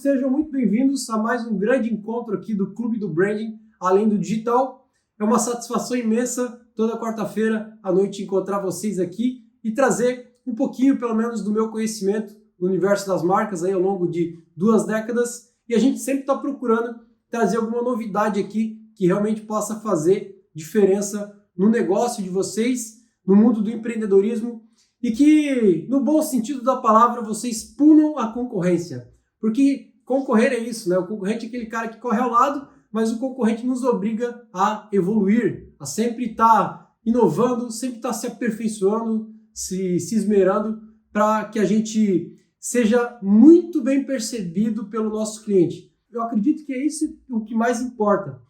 Sejam muito bem-vindos a mais um grande encontro aqui do Clube do Branding, além do digital. É uma satisfação imensa toda quarta-feira à noite encontrar vocês aqui e trazer um pouquinho, pelo menos, do meu conhecimento no universo das marcas aí ao longo de 2 décadas. E a gente sempre está procurando trazer alguma novidade aqui que realmente possa fazer diferença no negócio de vocês, no mundo do empreendedorismo e que, no bom sentido da palavra, vocês punam a concorrência. Porque concorrer é isso, né? O concorrente é aquele cara que corre ao lado, mas o concorrente nos obriga a evoluir, a sempre estar inovando, sempre estar se aperfeiçoando, se esmerando para que a gente seja muito bem percebido pelo nosso cliente. Eu acredito que é isso o que mais importa.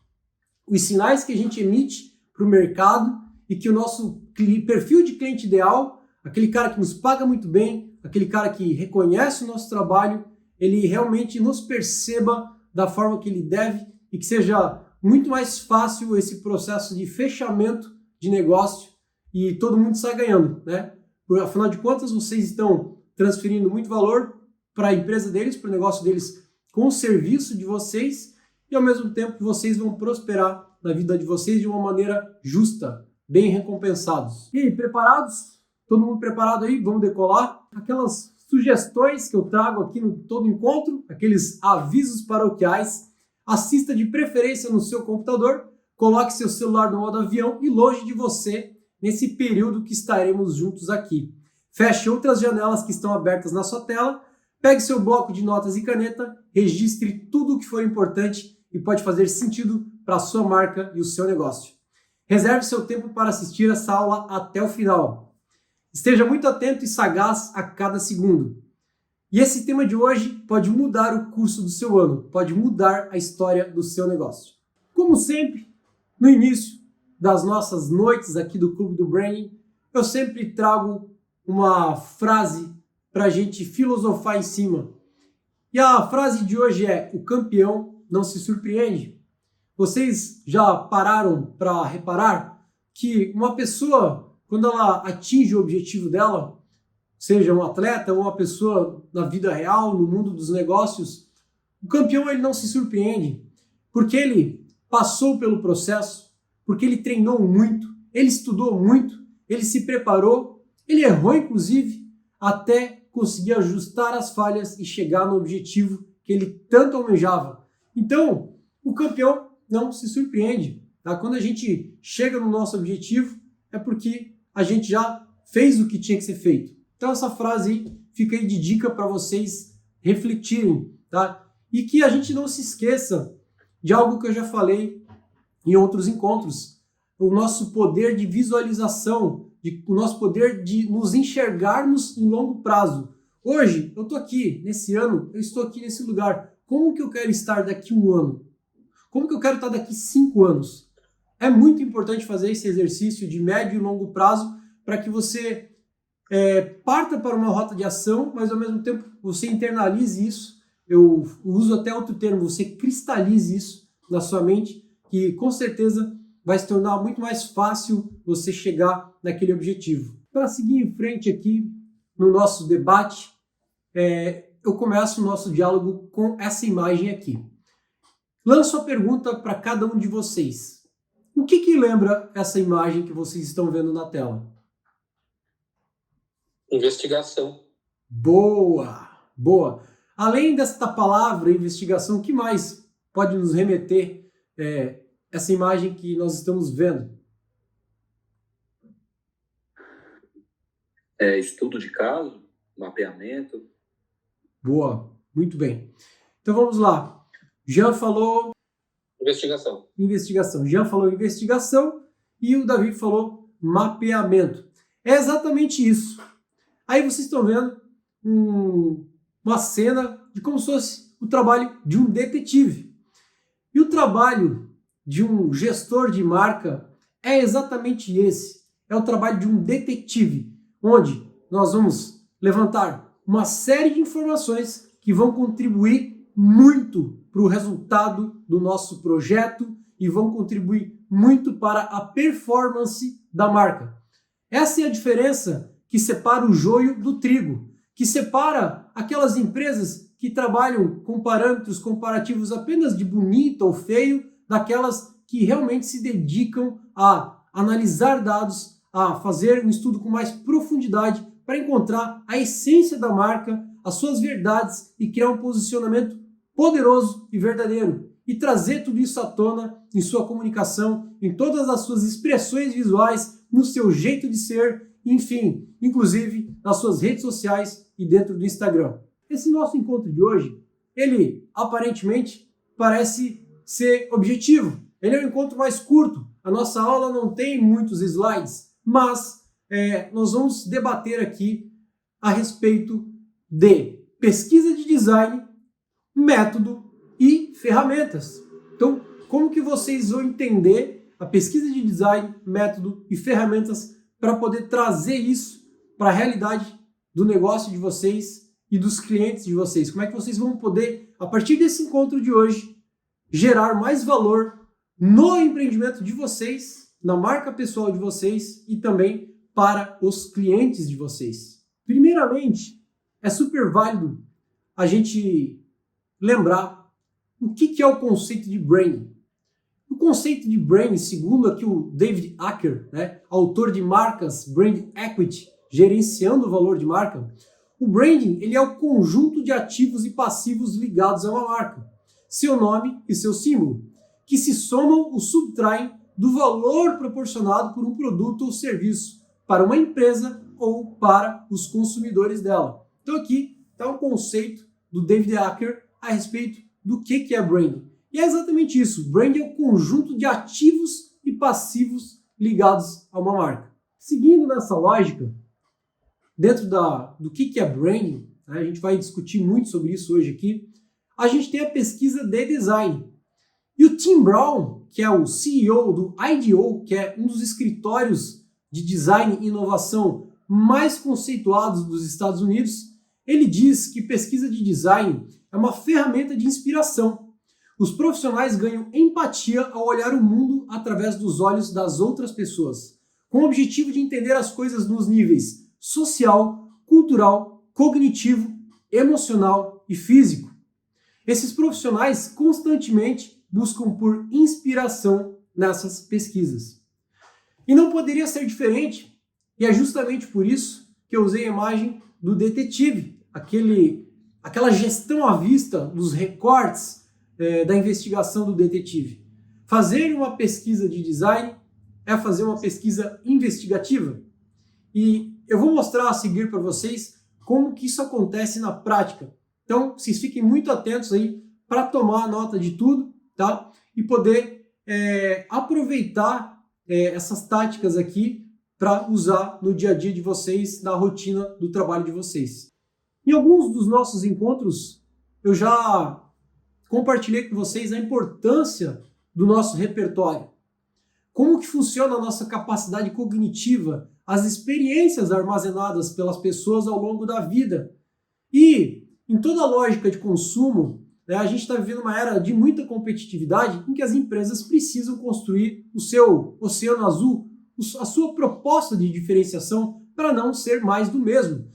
Os sinais que a gente emite para o mercado e que o nosso perfil de cliente ideal, aquele cara que nos paga muito bem, aquele cara que reconhece o nosso trabalho, ele realmente nos perceba da forma que ele deve e que seja muito mais fácil esse processo de fechamento de negócio e todo mundo sai ganhando, né? Afinal de contas, vocês estão transferindo muito valor para a empresa deles, para o negócio deles com o serviço de vocês e ao mesmo tempo vocês vão prosperar na vida de vocês de uma maneira justa, bem recompensados. E aí, preparados? Todo mundo preparado aí? Vamos decolar? Aquelas sugestões que eu trago aqui no todo encontro, aqueles avisos paroquiais, assista de preferência no seu computador, coloque seu celular no modo avião e longe de você nesse período que estaremos juntos aqui. Feche outras janelas que estão abertas na sua tela, pegue seu bloco de notas e caneta, registre tudo o que for importante e pode fazer sentido para a sua marca e o seu negócio. Reserve seu tempo para assistir essa aula até o final. Esteja muito atento e sagaz a cada segundo. E esse tema de hoje pode mudar o curso do seu ano, pode mudar a história do seu negócio. Como sempre, no início das nossas noites aqui do Clube do Branding, eu sempre trago uma frase para a gente filosofar em cima. E a frase de hoje é: o campeão não se surpreende. Vocês já pararam para reparar que uma pessoa, quando ela atinge o objetivo dela, seja um atleta ou uma pessoa na vida real, no mundo dos negócios, o campeão ele não se surpreende, porque ele passou pelo processo, porque ele treinou muito, ele estudou muito, ele se preparou, ele errou inclusive, até conseguir ajustar as falhas e chegar no objetivo que ele tanto almejava. Então, o campeão não se surpreende. Tá? Quando a gente chega no nosso objetivo, é porque a gente já fez o que tinha que ser feito. Então essa frase aí fica aí de dica para vocês refletirem, tá? E que a gente não se esqueça de algo que eu já falei em outros encontros, o nosso poder de visualização, o nosso poder de nos enxergarmos em longo prazo. Hoje, eu estou aqui, nesse ano, eu estou aqui nesse lugar. Como que eu quero estar daqui 1 ano? Como que eu quero estar daqui 5 anos? É muito importante fazer esse exercício de médio e longo prazo para que você parta para uma rota de ação, mas ao mesmo tempo você internalize isso. Eu uso até outro termo, você cristalize isso na sua mente, que com certeza vai se tornar muito mais fácil você chegar naquele objetivo. Para seguir em frente aqui no nosso debate, eu começo o nosso diálogo com essa imagem aqui. Lanço a pergunta para cada um de vocês. O que lembra essa imagem que vocês estão vendo na tela? Investigação. Boa, boa. Além desta palavra, investigação, o que mais pode nos remeter essa imagem que nós estamos vendo? Estudo de caso, mapeamento. Boa, muito bem. Então vamos lá. Jean falou... Investigação. Investigação. Jean falou investigação e o Davi falou mapeamento. É exatamente isso. Aí vocês estão vendo uma cena de como se fosse o trabalho de um detetive. E o trabalho de um gestor de marca é exatamente esse. É o trabalho de um detetive, onde nós vamos levantar uma série de informações que vão contribuir muito para o resultado do nosso projeto e vão contribuir muito para a performance da marca. Essa é a diferença que separa o joio do trigo, que separa aquelas empresas que trabalham com parâmetros comparativos apenas de bonito ou feio, daquelas que realmente se dedicam a analisar dados, a fazer um estudo com mais profundidade para encontrar a essência da marca, as suas verdades e criar um posicionamento poderoso e verdadeiro. E trazer tudo isso à tona em sua comunicação, em todas as suas expressões visuais, no seu jeito de ser, enfim, inclusive nas suas redes sociais e dentro do Instagram. Esse nosso encontro de hoje, ele aparentemente parece ser objetivo. Ele é um encontro mais curto. A nossa aula não tem muitos slides, mas nós vamos debater aqui a respeito de pesquisa de design, método e ferramentas. Então, como que vocês vão entender a pesquisa de design, método e ferramentas para poder trazer isso para a realidade do negócio de vocês e dos clientes de vocês? Como é que vocês vão poder, a partir desse encontro de hoje, gerar mais valor no empreendimento de vocês, na marca pessoal de vocês e também para os clientes de vocês? Primeiramente, é super válido a gente lembrar o que é o conceito de branding. O conceito de branding, segundo aqui o David Acker, autor de Marcas, Brand Equity, gerenciando o valor de marca, o branding ele é o conjunto de ativos e passivos ligados a uma marca, seu nome e seu símbolo, que se somam ou subtraem do valor proporcionado por um produto ou serviço para uma empresa ou para os consumidores dela. Então aqui está um conceito do David Acker a respeito do que é branding. E é exatamente isso. Branding é o conjunto de ativos e passivos ligados a uma marca. Seguindo nessa lógica, dentro do que é branding, a gente vai discutir muito sobre isso hoje aqui, a gente tem a pesquisa de design. E o Tim Brown, que é o CEO do IDEO, que é um dos escritórios de design e inovação mais conceituados dos Estados Unidos, ele diz que pesquisa de design é uma ferramenta de inspiração. Os profissionais ganham empatia ao olhar o mundo através dos olhos das outras pessoas, com o objetivo de entender as coisas nos níveis social, cultural, cognitivo, emocional e físico. Esses profissionais constantemente buscam por inspiração nessas pesquisas. E não poderia ser diferente, e é justamente por isso que eu usei a imagem do detetive, aquela gestão à vista dos recortes da investigação do detetive. Fazer uma pesquisa de design é fazer uma pesquisa investigativa. E eu vou mostrar a seguir para vocês como que isso acontece na prática. Então, vocês fiquem muito atentos aí para tomar nota de tudo, tá? E poder aproveitar essas táticas aqui para usar no dia a dia de vocês, na rotina do trabalho de vocês. Em alguns dos nossos encontros, eu já compartilhei com vocês a importância do nosso repertório. Como que funciona a nossa capacidade cognitiva, as experiências armazenadas pelas pessoas ao longo da vida. E, em toda a lógica de consumo, a gente está vivendo uma era de muita competitividade em que as empresas precisam construir o seu oceano azul, a sua proposta de diferenciação para não ser mais do mesmo.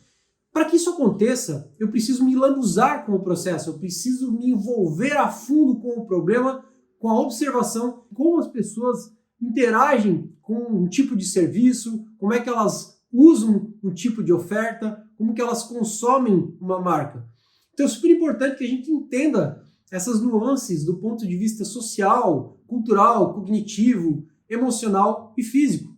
Para que isso aconteça, eu preciso me lambuzar com o processo, eu preciso me envolver a fundo com o problema, com a observação, como as pessoas interagem com um tipo de serviço, como é que elas usam um tipo de oferta, como que elas consomem uma marca. Então é super importante que a gente entenda essas nuances do ponto de vista social, cultural, cognitivo, emocional e físico.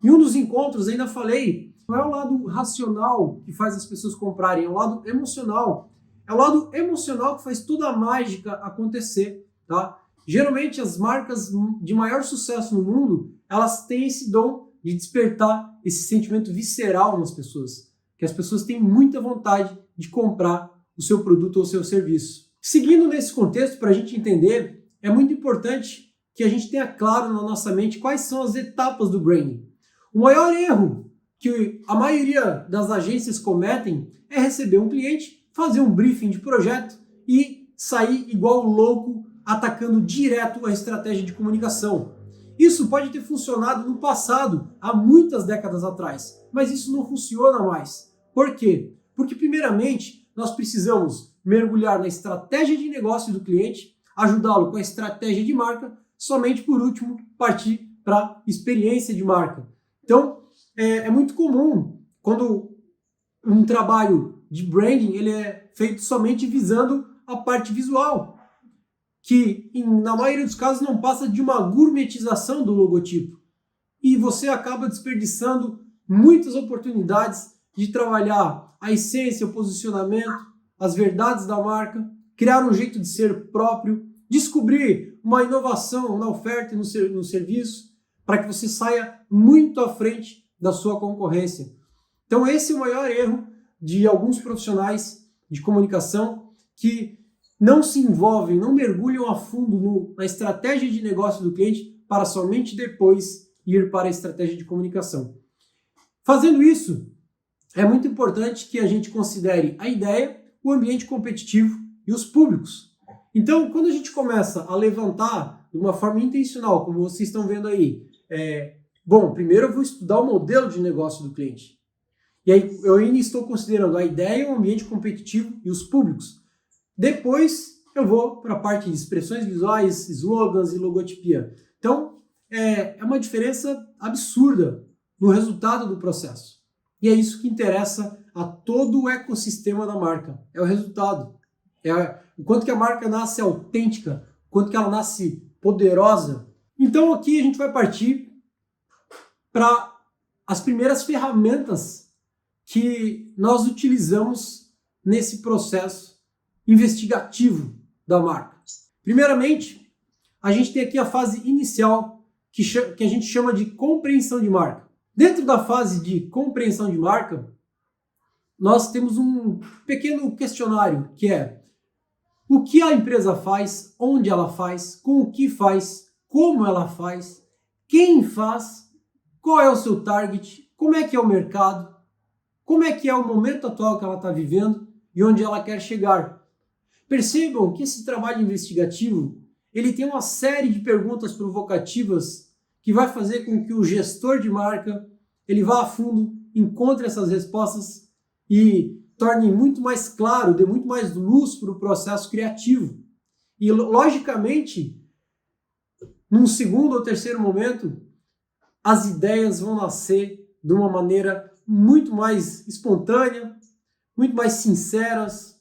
Em um dos encontros ainda falei, não é o lado racional que faz as pessoas comprarem, é o lado emocional. É o lado emocional que faz toda a mágica acontecer, tá? Geralmente as marcas de maior sucesso no mundo, elas têm esse dom de despertar esse sentimento visceral nas pessoas, que as pessoas têm muita vontade de comprar o seu produto ou o seu serviço. Seguindo nesse contexto, para a gente entender, é muito importante que a gente tenha claro na nossa mente quais são as etapas do branding. O maior erro que a maioria das agências cometem é receber um cliente, fazer um briefing de projeto e sair igual louco atacando direto a estratégia de comunicação. Isso pode ter funcionado no passado, há muitas décadas atrás, mas isso não funciona mais. Por quê? Porque primeiramente nós precisamos mergulhar na estratégia de negócio do cliente, ajudá-lo com a estratégia de marca, somente por último partir para a experiência de marca. Então, é muito comum quando um trabalho de branding ele é feito somente visando a parte visual, que na maioria dos casos não passa de uma gourmetização do logotipo. E você acaba desperdiçando muitas oportunidades de trabalhar a essência, o posicionamento, as verdades da marca, criar um jeito de ser próprio, descobrir uma inovação na oferta e no serviço, para que você saia muito à frente da sua concorrência. Então esse é o maior erro de alguns profissionais de comunicação que não se envolvem, não mergulham a fundo na estratégia de negócio do cliente para somente depois ir para a estratégia de comunicação. Fazendo isso, é muito importante que a gente considere a ideia, o ambiente competitivo e os públicos. Então, quando a gente começa a levantar de uma forma intencional, como vocês estão vendo aí, primeiro eu vou estudar o modelo de negócio do cliente. E aí eu ainda estou considerando a ideia, o ambiente competitivo e os públicos. Depois eu vou para a parte de expressões visuais, slogans e logotipia. Então, é uma diferença absurda no resultado do processo. E é isso que interessa a todo o ecossistema da marca. É o resultado. O quanto que a marca nasce autêntica, o quanto que ela nasce poderosa. Então aqui a gente vai partir para as primeiras ferramentas que nós utilizamos nesse processo investigativo da marca. Primeiramente, a gente tem aqui a fase inicial, que a gente chama de compreensão de marca. Dentro da fase de compreensão de marca, nós temos um pequeno questionário, que é o que a empresa faz, onde ela faz, com o que faz, como ela faz, quem faz, qual é o seu target, como é que é o mercado, como é que é o momento atual que ela está vivendo e onde ela quer chegar. Percebam que esse trabalho investigativo ele tem uma série de perguntas provocativas que vai fazer com que o gestor de marca ele vá a fundo, encontre essas respostas e torne muito mais claro, dê muito mais luz para o processo criativo. E, logicamente, num segundo ou terceiro momento, as ideias vão nascer de uma maneira muito mais espontânea, muito mais sinceras,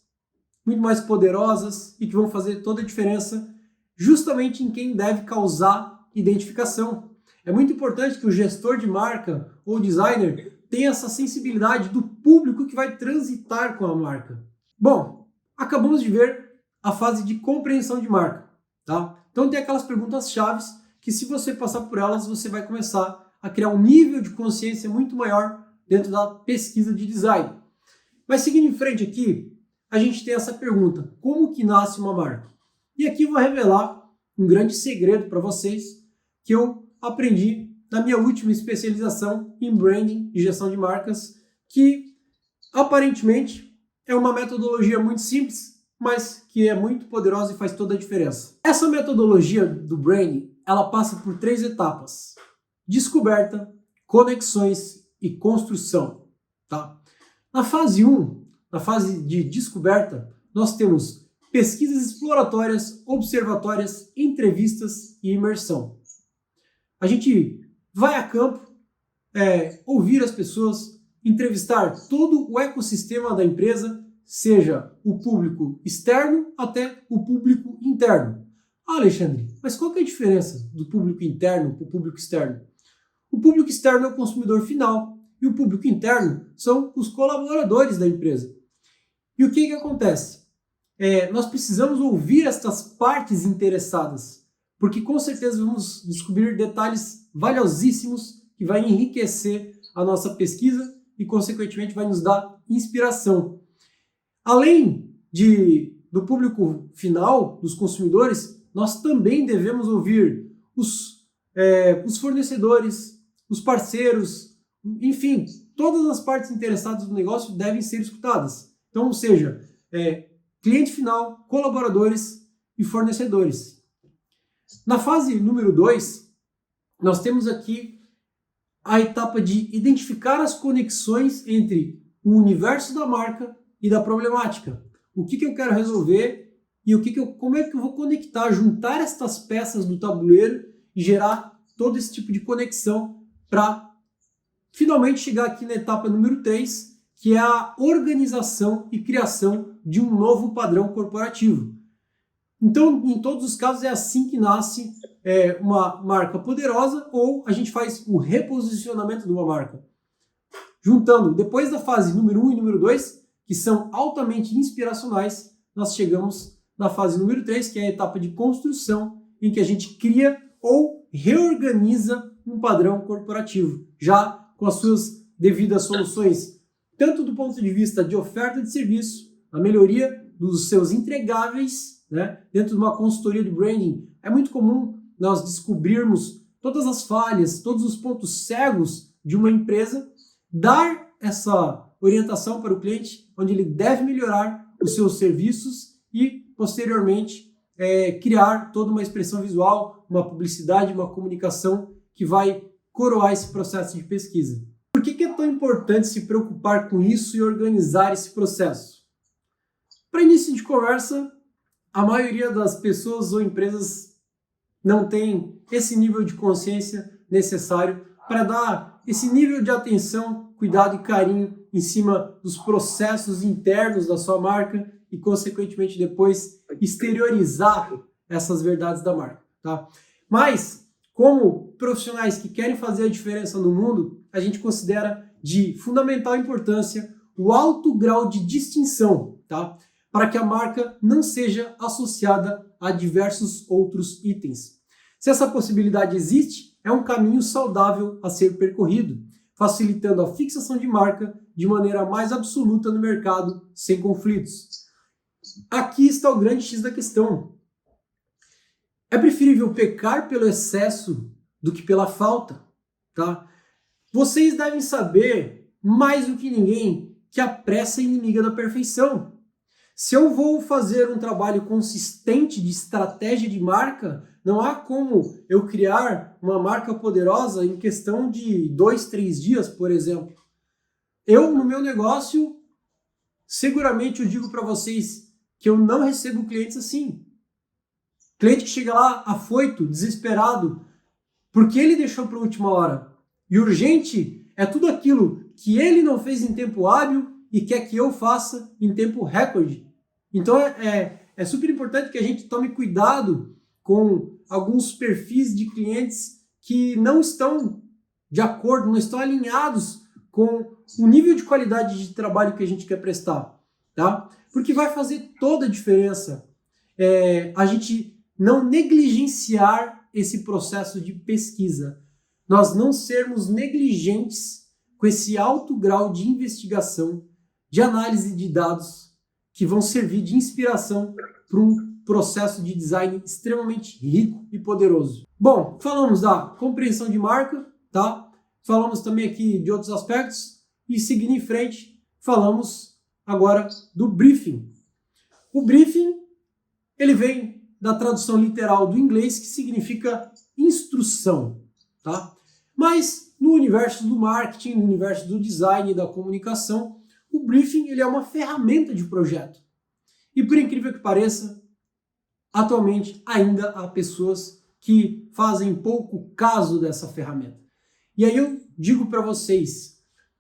muito mais poderosas e que vão fazer toda a diferença justamente em quem deve causar identificação. É muito importante que o gestor de marca ou designer tenha essa sensibilidade do público que vai transitar com a marca. Bom, acabamos de ver a fase de compreensão de marca, tá? Então tem aquelas perguntas chaves que se você passar por elas, você vai começar a criar um nível de consciência muito maior dentro da pesquisa de design. Mas seguindo em frente aqui, a gente tem essa pergunta, como que nasce uma marca? E aqui eu vou revelar um grande segredo para vocês que eu aprendi na minha última especialização em branding e gestão de marcas, que aparentemente é uma metodologia muito simples, mas que é muito poderosa e faz toda a diferença. Essa metodologia do branding, ela passa por 3 etapas: descoberta, conexões e construção. Tá? Na fase 1, na fase de descoberta, nós temos pesquisas exploratórias, observatórias, entrevistas e imersão. A gente vai a campo, ouvir as pessoas, entrevistar todo o ecossistema da empresa, seja o público externo até o público interno. Ah, Alexandre, mas qual que é a diferença do público interno para o público externo? O público externo é o consumidor final e o público interno são os colaboradores da empresa. E o que acontece? Nós precisamos ouvir estas partes interessadas, porque com certeza vamos descobrir detalhes valiosíssimos que vai enriquecer a nossa pesquisa e, consequentemente, vai nos dar inspiração. Além do público final, dos consumidores, nós também devemos ouvir os fornecedores, os parceiros, enfim, todas as partes interessadas no negócio devem ser escutadas. Então, ou seja, cliente final, colaboradores e fornecedores. Na fase número 2, nós temos aqui a etapa de identificar as conexões entre o universo da marca e da problemática. o que eu quero resolver e como é que eu vou conectar, juntar estas peças do tabuleiro e gerar todo esse tipo de conexão para finalmente chegar aqui na etapa número 3, que é a organização e criação de um novo padrão corporativo. Então, em todos os casos, é assim que nasce uma marca poderosa, ou a gente faz o reposicionamento de uma marca. Juntando, depois da fase número 1 e número 2, que são altamente inspiracionais, nós chegamos na fase número 3, que é a etapa de construção, em que a gente cria ou reorganiza um padrão corporativo, já com as suas devidas soluções, tanto do ponto de vista de oferta de serviço, a melhoria dos seus entregáveis, né? Dentro de uma consultoria de branding, é muito comum nós descobrirmos todas as falhas, todos os pontos cegos de uma empresa, dar essa orientação para o cliente, onde ele deve melhorar os seus serviços e, posteriormente, criar toda uma expressão visual, uma publicidade, uma comunicação que vai coroar esse processo de pesquisa. Por que é tão importante se preocupar com isso e organizar esse processo? Para início de conversa, a maioria das pessoas ou empresas não tem esse nível de consciência necessário para dar esse nível de atenção, cuidado e carinho em cima dos processos internos da sua marca e, consequentemente, depois exteriorizar essas verdades da marca, tá? Mas, como profissionais que querem fazer a diferença no mundo, a gente considera de fundamental importância o alto grau de distinção, tá? Para que a marca não seja associada a diversos outros itens. Se essa possibilidade existe, é um caminho saudável a ser percorrido, facilitando a fixação de marca de maneira mais absoluta no mercado, sem conflitos. Aqui está o grande X da questão. É preferível pecar pelo excesso do que pela falta, tá? Vocês devem saber, mais do que ninguém, que a pressa é inimiga da perfeição. Se eu vou fazer um trabalho consistente de estratégia de marca, não há como eu criar uma marca poderosa em questão de 2, 3 dias, por exemplo. Eu, no meu negócio, seguramente eu digo para vocês que eu não recebo clientes assim. Cliente que chega lá afoito, desesperado, porque ele deixou para a última hora. E urgente é tudo aquilo que ele não fez em tempo hábil e quer que eu faça em tempo recorde. Então é super importante que a gente tome cuidado com alguns perfis de clientes que não estão de acordo, não estão alinhados com o nível de qualidade de trabalho que a gente quer prestar, tá? Porque vai fazer toda a diferença a gente não negligenciar esse processo de pesquisa, nós não sermos negligentes com esse alto grau de investigação, de análise de dados, que vão servir de inspiração para um processo de design extremamente rico e poderoso. Bom, falamos da compreensão de marca, tá? Falamos também aqui de outros aspectos e seguindo em frente, falamos agora do briefing. O briefing, ele vem da tradução literal do inglês, que significa instrução, tá? Mas no universo do marketing, no universo do design e da comunicação, o briefing ele é uma ferramenta de projeto. E por incrível que pareça, atualmente ainda há pessoas que fazem pouco caso dessa ferramenta. E aí eu digo para vocês,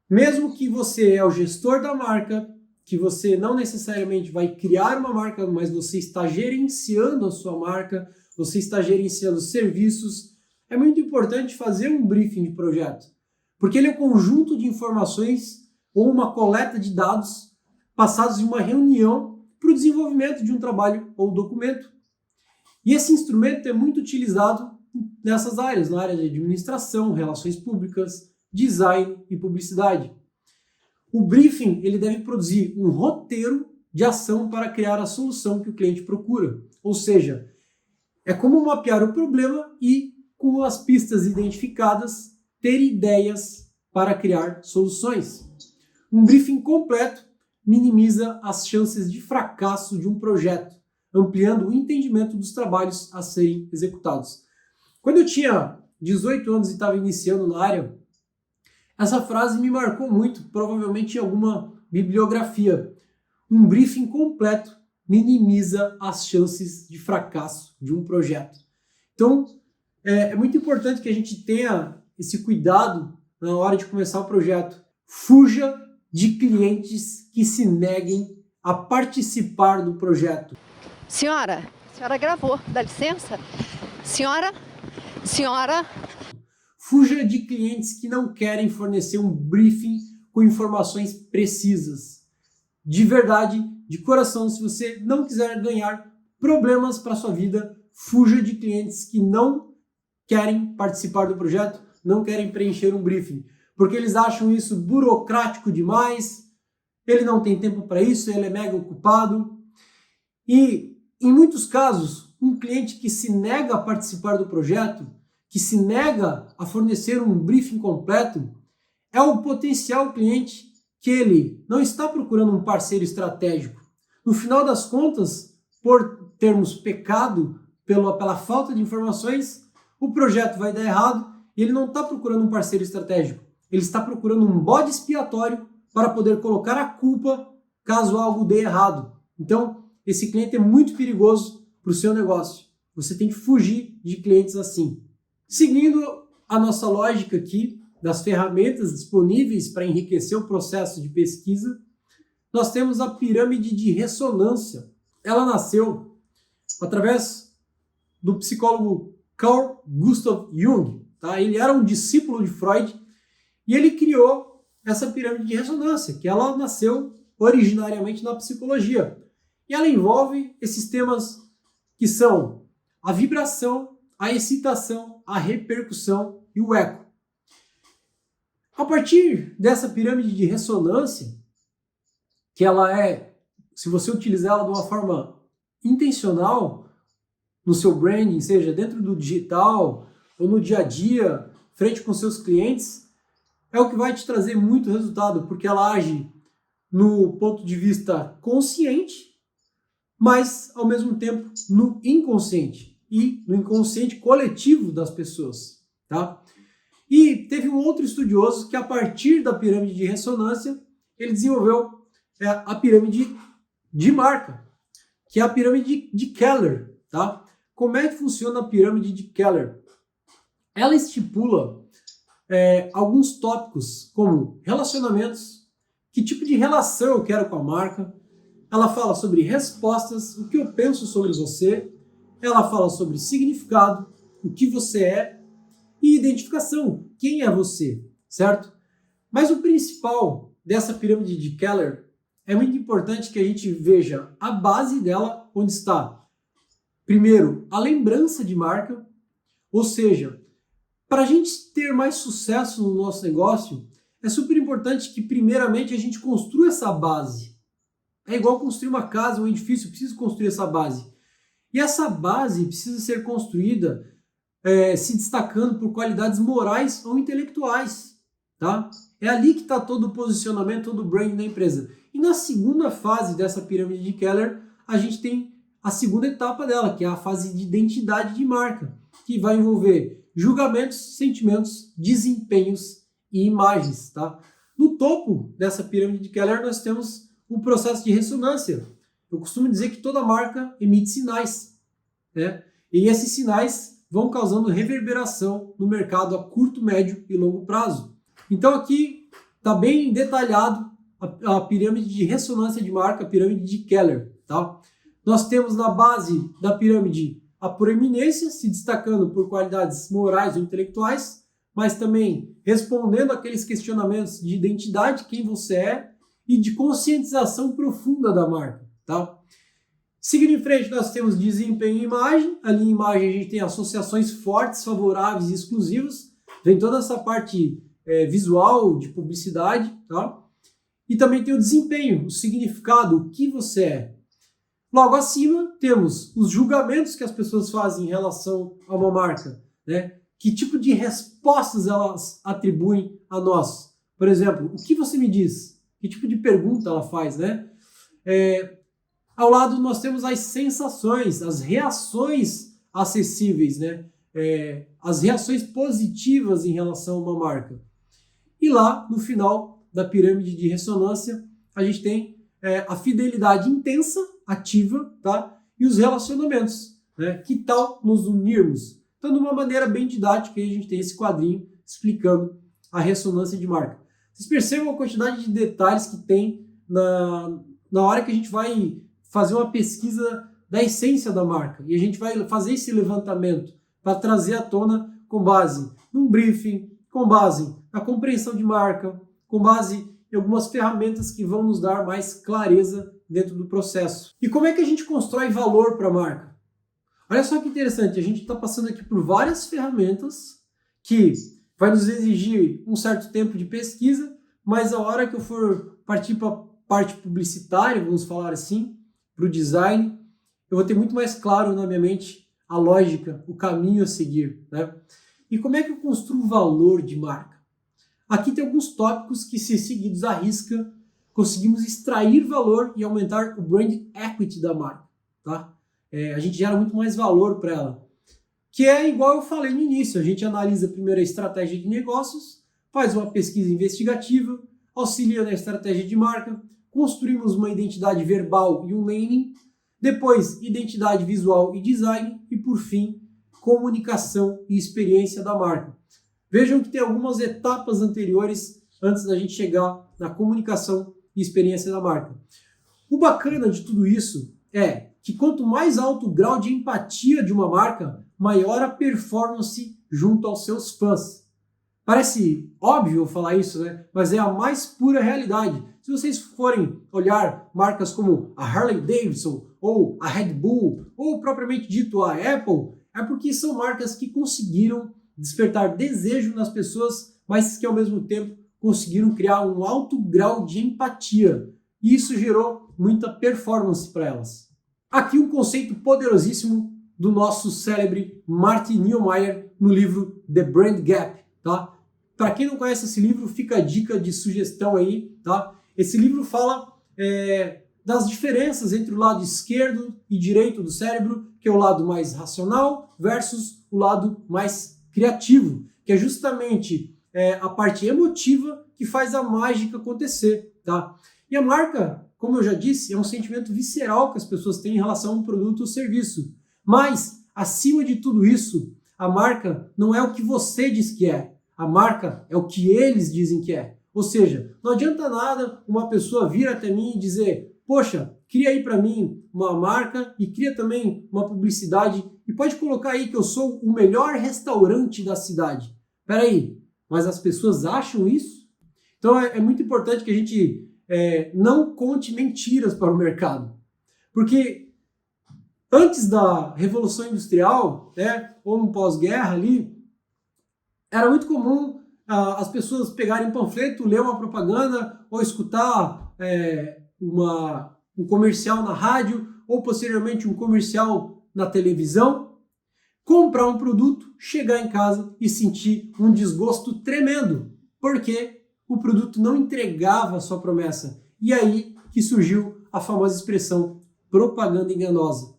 mesmo que você é o gestor da marca, que você não necessariamente vai criar uma marca, mas você está gerenciando a sua marca, você está gerenciando serviços, é muito importante fazer um briefing de projeto, porque ele é um conjunto de informações ou uma coleta de dados passados em uma reunião para o desenvolvimento de um trabalho ou documento. E esse instrumento é muito utilizado nessas áreas, na área de administração, relações públicas, design e publicidade. O briefing ele deve produzir um roteiro de ação para criar a solução que o cliente procura. Ou seja, é como mapear o problema e, com as pistas identificadas, ter ideias para criar soluções. Um briefing completo minimiza as chances de fracasso de um projeto, ampliando o entendimento dos trabalhos a serem executados. Quando eu tinha 18 anos e estava iniciando na área, essa frase me marcou muito, provavelmente em alguma bibliografia. um briefing completo minimiza as chances de fracasso de um projeto. Então, é muito importante que a gente tenha esse cuidado na hora de começar o projeto. Fuja de clientes que se neguem a participar do projeto. Senhora, a senhora gravou, dá licença? Senhora? Fuja de clientes que não querem fornecer um briefing com informações precisas. De verdade, de coração, se você não quiser ganhar problemas para sua vida, fuja de clientes que não querem participar do projeto, não querem preencher um briefing, porque eles acham isso burocrático demais, ele não tem tempo para isso, ele é mega ocupado. E, em muitos casos, um cliente que se nega a participar do projeto, que se nega a fornecer um briefing completo, é o potencial cliente que ele não está procurando um parceiro estratégico. No final das contas, por termos pecado pela falta de informações, o projeto vai dar errado e ele não está procurando um parceiro estratégico. Ele está procurando um bode expiatório para poder colocar a culpa caso algo dê errado. Então, esse cliente é muito perigoso para o seu negócio. Você tem que fugir de clientes assim. Seguindo a nossa lógica aqui das ferramentas disponíveis para enriquecer o processo de pesquisa, nós temos a pirâmide de ressonância. Ela nasceu através do psicólogo Carl Gustav Jung. Tá? Ele era um discípulo de Freud e ele criou essa pirâmide de ressonância, que ela nasceu originariamente na psicologia. E ela envolve esses temas que são a vibração, a excitação, a repercussão e o eco. A partir dessa pirâmide de ressonância, que ela se você utilizar ela de uma forma intencional no seu branding, seja dentro do digital ou no dia a dia, frente com seus clientes, é o que vai te trazer muito resultado, porque ela age no ponto de vista consciente, mas ao mesmo tempo no inconsciente e no inconsciente coletivo das pessoas, tá? E teve um outro estudioso que, a partir da pirâmide de ressonância, ele desenvolveu a pirâmide de marca, que é a pirâmide de Keller, tá? Como é que funciona a pirâmide de Keller? Ela estipula alguns tópicos, como relacionamentos, que tipo de relação eu quero com a marca. Ela fala sobre respostas, o que eu penso sobre você. Ela fala sobre significado, o que você é, e identificação, quem é você, certo? Mas o principal dessa pirâmide de Keller é muito importante que a gente veja a base dela, onde está, primeiro, a lembrança de marca, ou seja, para a gente ter mais sucesso no nosso negócio, é super importante que primeiramente a gente construa essa base. É igual construir uma casa, um edifício, eu preciso construir essa base. E essa base precisa ser construída se destacando por qualidades morais ou intelectuais, tá? É ali que está todo o posicionamento, todo o branding da empresa. E na segunda fase dessa pirâmide de Keller, a gente tem a segunda etapa dela, que é a fase de identidade de marca, que vai envolver julgamentos, sentimentos, desempenhos e imagens, tá? No topo dessa pirâmide de Keller, nós temos o processo de ressonância. Eu costumo dizer que toda marca emite sinais, né? E esses sinais vão causando reverberação no mercado a curto, médio e longo prazo. Então aqui está bem detalhado a pirâmide de ressonância de marca, a pirâmide de Keller, tá? Nós temos na base da pirâmide a proeminência, se destacando por qualidades morais ou intelectuais, mas também respondendo aqueles questionamentos de identidade, quem você é, e de conscientização profunda da marca, tá? Seguindo em frente, nós temos desempenho e imagem. Ali em imagem a gente tem associações fortes, favoráveis e exclusivas. Vem toda essa parte visual, de publicidade, tá? E também tem o desempenho, o significado, o que você é. Logo acima, temos os julgamentos que as pessoas fazem em relação a uma marca, né? Que tipo de respostas elas atribuem a nós? Por exemplo, o que você me diz? Que tipo de pergunta ela faz, né? Ao lado nós temos as sensações, as reações acessíveis, né? As reações positivas em relação a uma marca. E lá, no final da pirâmide de ressonância, a gente tem a fidelidade intensa, ativa, tá? E os relacionamentos, né? Que tal nos unirmos? Então, de uma maneira bem didática, aí a gente tem esse quadrinho explicando a ressonância de marca. Vocês percebam a quantidade de detalhes que tem na hora que a gente vai fazer uma pesquisa da essência da marca. E a gente vai fazer esse levantamento para trazer à tona com base num briefing, com base na compreensão de marca, com base em algumas ferramentas que vão nos dar mais clareza dentro do processo. E como é que a gente constrói valor para a marca? Olha só que interessante, a gente está passando aqui por várias ferramentas que vai nos exigir um certo tempo de pesquisa, mas a hora que eu for partir para a parte publicitária, vamos falar assim, para o design, eu vou ter muito mais claro na minha mente a lógica, o caminho a seguir, né? E como é que eu construo valor de marca? Aqui tem alguns tópicos que, se seguidos à risca, conseguimos extrair valor e aumentar o brand equity da marca, tá? A gente gera muito mais valor para ela. Que é igual eu falei no início, a gente analisa primeiro a estratégia de negócios, faz uma pesquisa investigativa, auxilia na estratégia de marca, construímos uma identidade verbal e um naming, depois identidade visual e design e, por fim, comunicação e experiência da marca. Vejam que tem algumas etapas anteriores antes da gente chegar na comunicação e experiência da marca. O bacana de tudo isso é que quanto mais alto o grau de empatia de uma marca, maior a performance junto aos seus fãs. Parece óbvio falar isso, né? Mas é a mais pura realidade. Se vocês forem olhar marcas como a Harley Davidson, ou a Red Bull, ou propriamente dito a Apple, é porque são marcas que conseguiram despertar desejo nas pessoas, mas que ao mesmo tempo conseguiram criar um alto grau de empatia. E isso gerou muita performance para elas. Aqui um conceito poderosíssimo do nosso célebre Martin Neumeyer no livro The Brand Gap, tá? Para quem não conhece esse livro, fica a dica de sugestão aí, tá? Esse livro fala das diferenças entre o lado esquerdo e direito do cérebro, que é o lado mais racional versus o lado mais criativo, que é justamente a parte emotiva que faz a mágica acontecer, tá? E a marca, como eu já disse, é um sentimento visceral que as pessoas têm em relação a um produto ou serviço. Mas, acima de tudo isso, a marca não é o que você diz que é. A marca é o que eles dizem que é. Ou seja, não adianta nada uma pessoa vir até mim e dizer: poxa, cria aí para mim uma marca e cria também uma publicidade e pode colocar aí que eu sou o melhor restaurante da cidade. Espera aí, mas as pessoas acham isso? Então é muito importante que a gente não conte mentiras para o mercado. Porque antes da Revolução Industrial, ou no pós-guerra ali, era muito comum as pessoas pegarem um panfleto, ler uma propaganda ou escutar um comercial na rádio ou posteriormente um comercial na televisão, comprar um produto, chegar em casa e sentir um desgosto tremendo, porque o produto não entregava a sua promessa. E aí que surgiu a famosa expressão propaganda enganosa.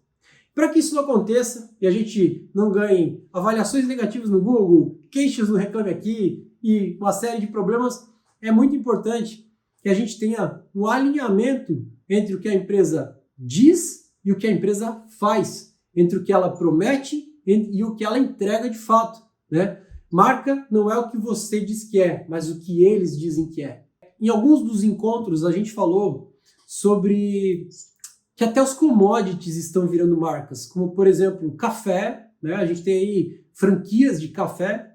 Para que isso não aconteça e a gente não ganhe avaliações negativas no Google, queixas no Reclame Aqui e uma série de problemas, é muito importante que a gente tenha um alinhamento entre o que a empresa diz e o que a empresa faz, entre o que ela promete e o que ela entrega de fato, né? Marca não é o que você diz que é, mas o que eles dizem que é. Em alguns dos encontros a gente falou sobre que até os commodities estão virando marcas, como por exemplo café, né? A gente tem aí franquias de café.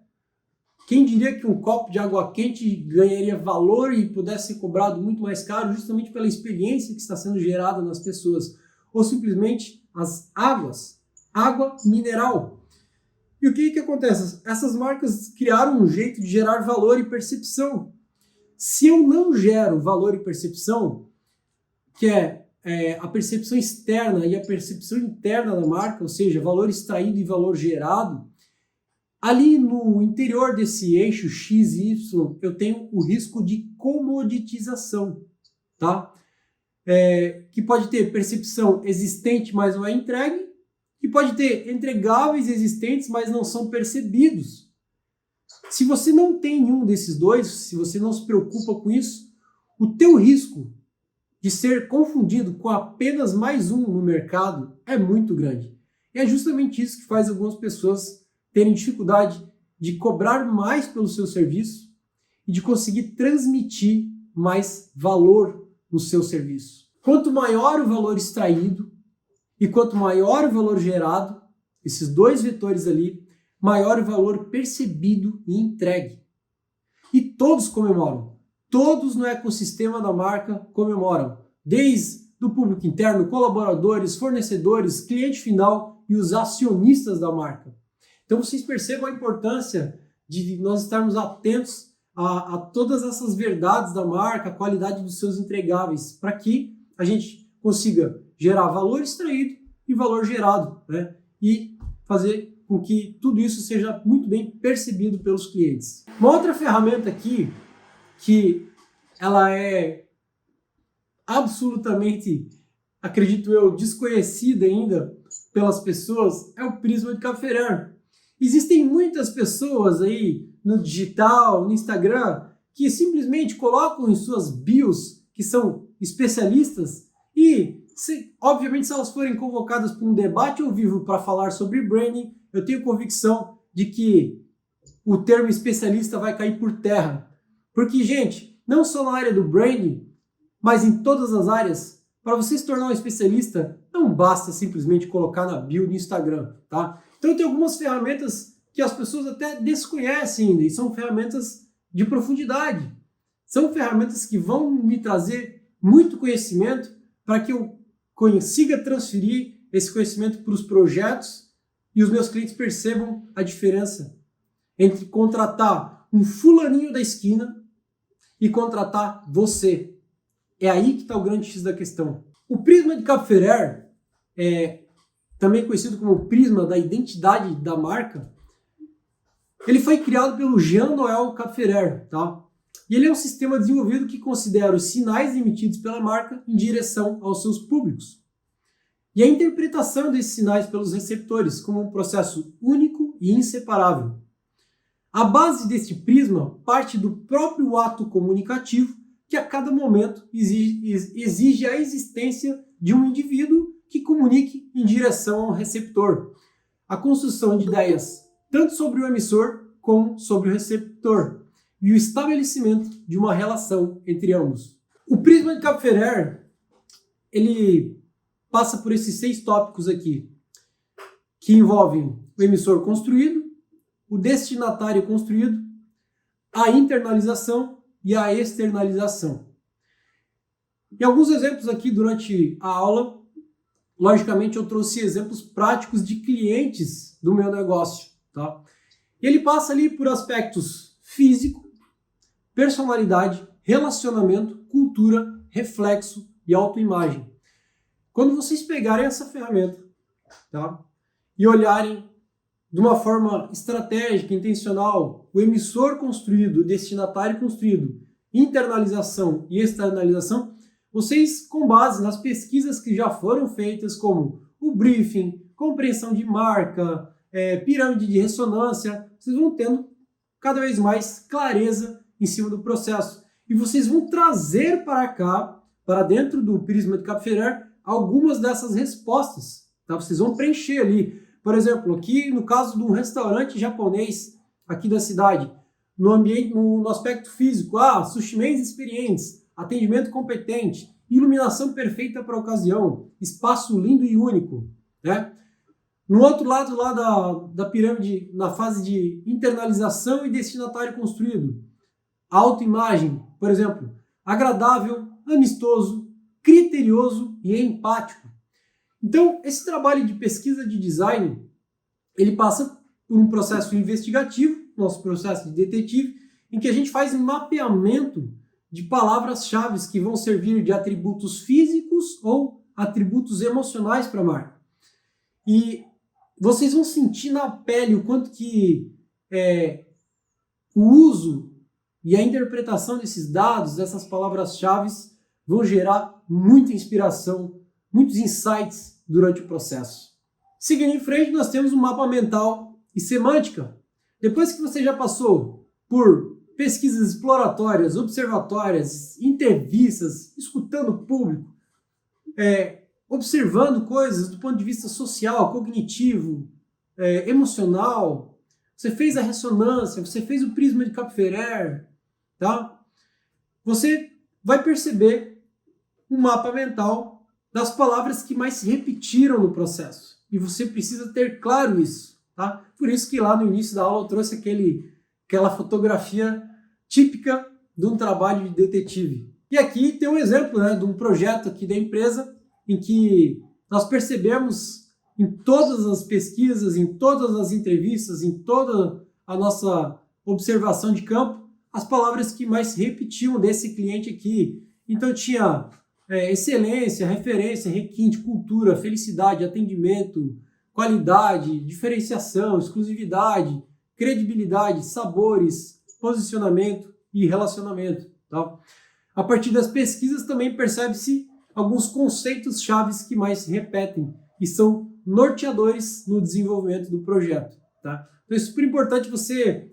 Quem diria que um copo de água quente ganharia valor e pudesse ser cobrado muito mais caro justamente pela experiência que está sendo gerada nas pessoas? Ou simplesmente as águas, água mineral. E o que acontece? Essas marcas criaram um jeito de gerar valor e percepção. Se eu não gero valor e percepção, que é a percepção externa e a percepção interna da marca, ou seja, valor extraído e valor gerado, ali no interior desse eixo X e Y, eu tenho o risco de comoditização, tá? Que pode ter percepção existente, mas não é entregue, e pode ter entregáveis existentes, mas não são percebidos. Se você não tem nenhum desses dois, se você não se preocupa com isso, o teu risco de ser confundido com apenas mais um no mercado é muito grande. E é justamente isso que faz algumas pessoas terem dificuldade de cobrar mais pelo seu serviço e de conseguir transmitir mais valor no seu serviço. Quanto maior o valor extraído e quanto maior o valor gerado, esses dois vetores ali, maior o valor percebido e entregue. E todos comemoram. Todos no ecossistema da marca comemoram. Desde o público interno, colaboradores, fornecedores, cliente final e os acionistas da marca. Então vocês percebam a importância de nós estarmos atentos a todas essas verdades da marca, a qualidade dos seus entregáveis, para que a gente consiga gerar valor extraído e valor gerado, né? E fazer com que tudo isso seja muito bem percebido pelos clientes. Uma outra ferramenta aqui, que ela é absolutamente, acredito eu, desconhecida ainda pelas pessoas, é o Prisma de Caferer. Existem muitas pessoas aí no digital, no Instagram, que simplesmente colocam em suas bios que são especialistas e, obviamente, se elas forem convocadas para um debate ao vivo para falar sobre branding, eu tenho convicção de que o termo especialista vai cair por terra. Porque, gente, não só na área do branding, mas em todas as áreas, para você se tornar um especialista, não basta simplesmente colocar na bio do Instagram, tá? Então tem algumas ferramentas que as pessoas até desconhecem ainda, e são ferramentas de profundidade. São ferramentas que vão me trazer muito conhecimento para que eu consiga transferir esse conhecimento para os projetos e os meus clientes percebam a diferença entre contratar um fulaninho da esquina e contratar você. É aí que está o grande X da questão. O Prisma de Caferer, também conhecido como Prisma da identidade da marca, ele foi criado pelo Jean-Noël Caferer, tá? E ele é um sistema desenvolvido que considera os sinais emitidos pela marca em direção aos seus públicos. E a interpretação desses sinais pelos receptores como um processo único e inseparável. A base deste prisma parte do próprio ato comunicativo que a cada momento exige a existência de um indivíduo que comunique em direção ao receptor. A construção de ideias tanto sobre o emissor como sobre o receptor e o estabelecimento de uma relação entre ambos. O Prisma de Caferer, ele passa por esses 6 tópicos aqui, que envolvem o emissor construído, o destinatário construído, a internalização e a externalização. E alguns exemplos aqui durante a aula, logicamente eu trouxe exemplos práticos de clientes do meu negócio, tá? Ele passa ali por aspectos físico, personalidade, relacionamento, cultura, reflexo e autoimagem. Quando vocês pegarem essa ferramenta, tá, e olharem de uma forma estratégica, intencional, o emissor construído, o destinatário construído, internalização e externalização, vocês, com base nas pesquisas que já foram feitas, como o briefing, compreensão de marca, pirâmide de ressonância, vocês vão tendo cada vez mais clareza em cima do processo. E vocês vão trazer para cá, para dentro do Prisma de Caferer, algumas dessas respostas. Tá? Vocês vão preencher ali. Por exemplo, aqui no caso de um restaurante japonês aqui da cidade, no ambiente, no aspecto físico, sushimens experientes, atendimento competente, iluminação perfeita para a ocasião, espaço lindo e único, né? No outro lado lá da pirâmide, na fase de internalização e destinatário construído, autoimagem, por exemplo, agradável, amistoso, criterioso e empático. Então, esse trabalho de pesquisa de design, ele passa por um processo investigativo, nosso processo de detetive, em que a gente faz um mapeamento de palavras-chave que vão servir de atributos físicos ou atributos emocionais para a marca. E vocês vão sentir na pele o quanto que o uso e a interpretação desses dados, dessas palavras-chave, vão gerar muita inspiração, muitos insights durante o processo. Seguindo em frente, nós temos um mapa mental e semântica. Depois que você já passou por pesquisas exploratórias, observatórias, entrevistas, escutando o público, observando coisas do ponto de vista social, cognitivo, emocional. Você fez a ressonância, você fez o prisma de Kapferer, tá? Você vai perceber um mapa mental das palavras que mais se repetiram no processo. E você precisa ter claro isso, tá? Por isso que lá no início da aula eu trouxe aquela fotografia típica de um trabalho de detetive. E aqui tem um exemplo, né, de um projeto aqui da empresa em que nós percebemos em todas as pesquisas, em todas as entrevistas, em toda a nossa observação de campo, as palavras que mais se repetiam desse cliente aqui. Então tinha excelência, referência, requinte, cultura, felicidade, atendimento, qualidade, diferenciação, exclusividade, credibilidade, sabores, posicionamento e relacionamento. Tá? A partir das pesquisas também percebe-se alguns conceitos chaves que mais se repetem e são norteadores no desenvolvimento do projeto. Tá? Então é super importante você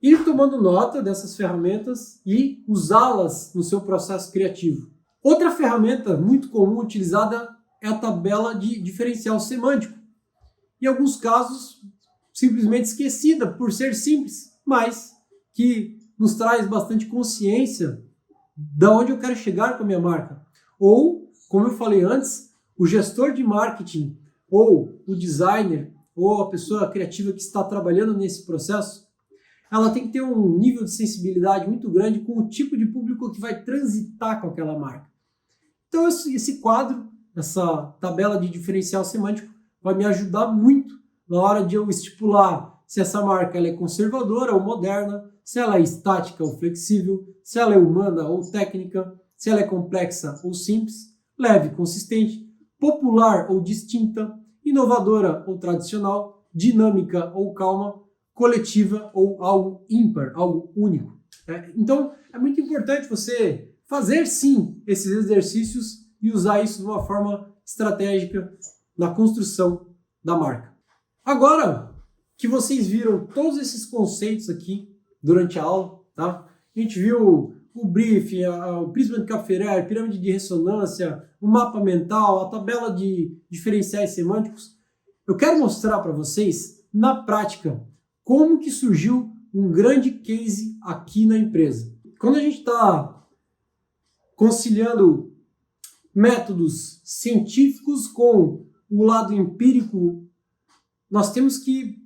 ir tomando nota dessas ferramentas e usá-las no seu processo criativo. Outra ferramenta muito comum utilizada é a tabela de diferencial semântico. Em alguns casos, simplesmente esquecida por ser simples, mas que nos traz bastante consciência de onde eu quero chegar com a minha marca. Ou, como eu falei antes, o gestor de marketing, ou o designer, ou a pessoa criativa que está trabalhando nesse processo, ela tem que ter um nível de sensibilidade muito grande com o tipo de público que vai transitar com aquela marca. Então esse quadro, essa tabela de diferencial semântico, vai me ajudar muito na hora de eu estipular se essa marca ela é conservadora ou moderna, se ela é estática ou flexível, se ela é humana ou técnica, se ela é complexa ou simples, leve, consistente, popular ou distinta, inovadora ou tradicional, dinâmica ou calma, coletiva ou algo ímpar, algo único. Então, é muito importante você fazer, sim, esses exercícios e usar isso de uma forma estratégica na construção da marca. Agora que vocês viram todos esses conceitos aqui durante a aula, tá? A gente viu o briefing, o prisma de Kapferer, a pirâmide de ressonância, o mapa mental, a tabela de diferenciais semânticos. Eu quero mostrar para vocês, na prática, como que surgiu um grande case aqui na empresa. Quando a gente está conciliando métodos científicos com o lado empírico, nós temos que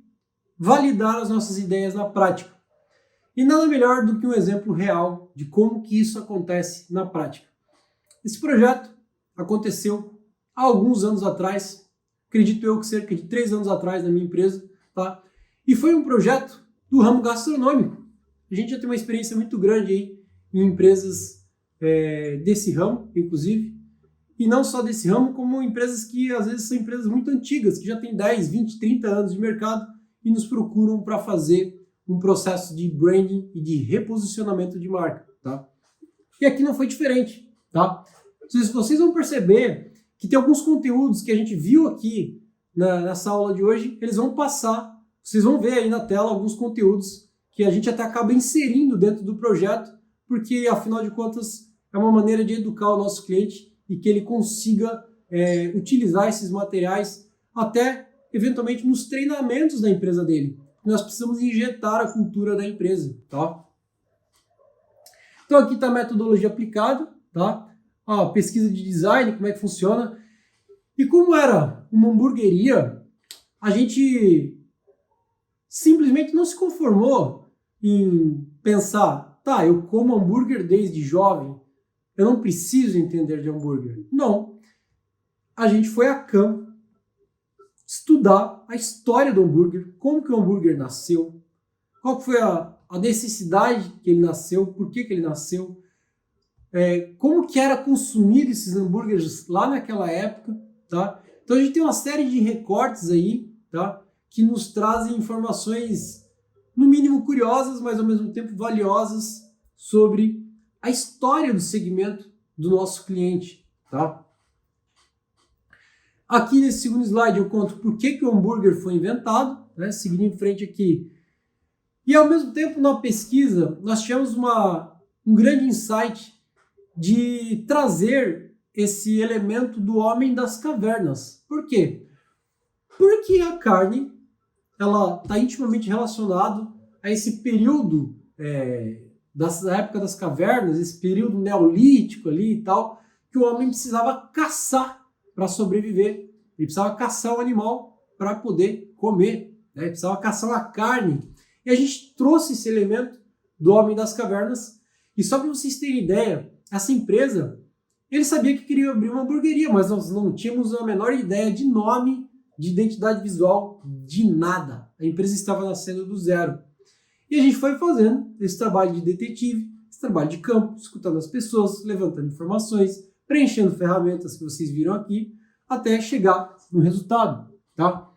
validar as nossas ideias na prática. E nada melhor do que um exemplo real de como que isso acontece na prática. Esse projeto aconteceu há alguns anos atrás, acredito eu que cerca de 3 anos atrás na minha empresa, tá? E foi um projeto do ramo gastronômico. A gente já tem uma experiência muito grande aí em empresas desse ramo, inclusive. E não só desse ramo, como empresas que às vezes são empresas muito antigas, que já têm 10, 20, 30 anos de mercado e nos procuram para fazer um processo de branding e de reposicionamento de marca. Tá? E aqui não foi diferente. Tá? Vocês vão perceber que tem alguns conteúdos que a gente viu aqui nessa aula de hoje, eles vão passar. Vocês vão ver aí na tela alguns conteúdos que a gente até acaba inserindo dentro do projeto, porque, afinal de contas, é uma maneira de educar o nosso cliente e que ele consiga utilizar esses materiais até, eventualmente, nos treinamentos da empresa dele. Nós precisamos injetar a cultura da empresa. Tá? Então, aqui está a metodologia aplicada, tá? A pesquisa de design, como é que funciona. E como era uma hamburgueria, a gente simplesmente não se conformou em pensar, tá, eu como hambúrguer desde jovem, eu não preciso entender de hambúrguer. Não. A gente foi a campo estudar a história do hambúrguer, como que o hambúrguer nasceu, qual foi a necessidade que ele nasceu, por que ele nasceu, como que era consumido esses hambúrgueres lá naquela época, tá? Então a gente tem uma série de recortes aí, tá? Que nos trazem informações, no mínimo curiosas, mas ao mesmo tempo valiosas sobre a história do segmento do nosso cliente, tá? Aqui nesse segundo slide eu conto por que o hambúrguer foi inventado, né? Seguindo em frente aqui, E ao mesmo tempo, na pesquisa, nós tivemos um grande insight de trazer esse elemento do homem das cavernas. Por quê? Porque a carne ela está intimamente relacionada a esse período da época das cavernas, esse período neolítico ali e tal, que o homem precisava caçar para sobreviver. Ele precisava caçar o animal para poder comer, né? Ele precisava caçar uma carne. E a gente trouxe esse elemento do homem das cavernas. E só para vocês terem ideia, essa empresa, ele sabia que queria abrir uma hamburgueria, mas nós não tínhamos a menor ideia de nome, de identidade visual, de nada. A empresa estava nascendo do zero. E a gente foi fazendo esse trabalho de detetive, esse trabalho de campo, escutando as pessoas, levantando informações, preenchendo ferramentas que vocês viram aqui, até chegar no resultado, tá?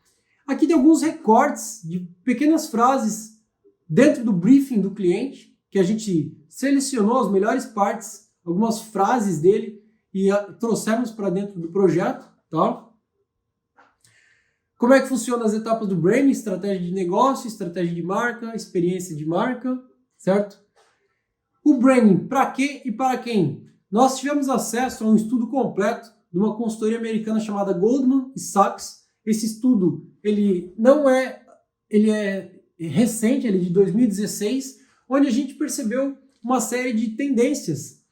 Aqui tem alguns recortes de pequenas frases dentro do briefing do cliente, que a gente selecionou as melhores partes, algumas frases dele e trouxemos para dentro do projeto, tá? Como é que funcionam as etapas do branding? Estratégia de negócio, estratégia de marca, experiência de marca, certo? O branding, para quê e para quem? Nós tivemos acesso a um estudo completo de uma consultoria americana chamada Goldman Sachs. Esse estudo, ele é recente, ele é de 2016, onde a gente percebeu uma série de tendências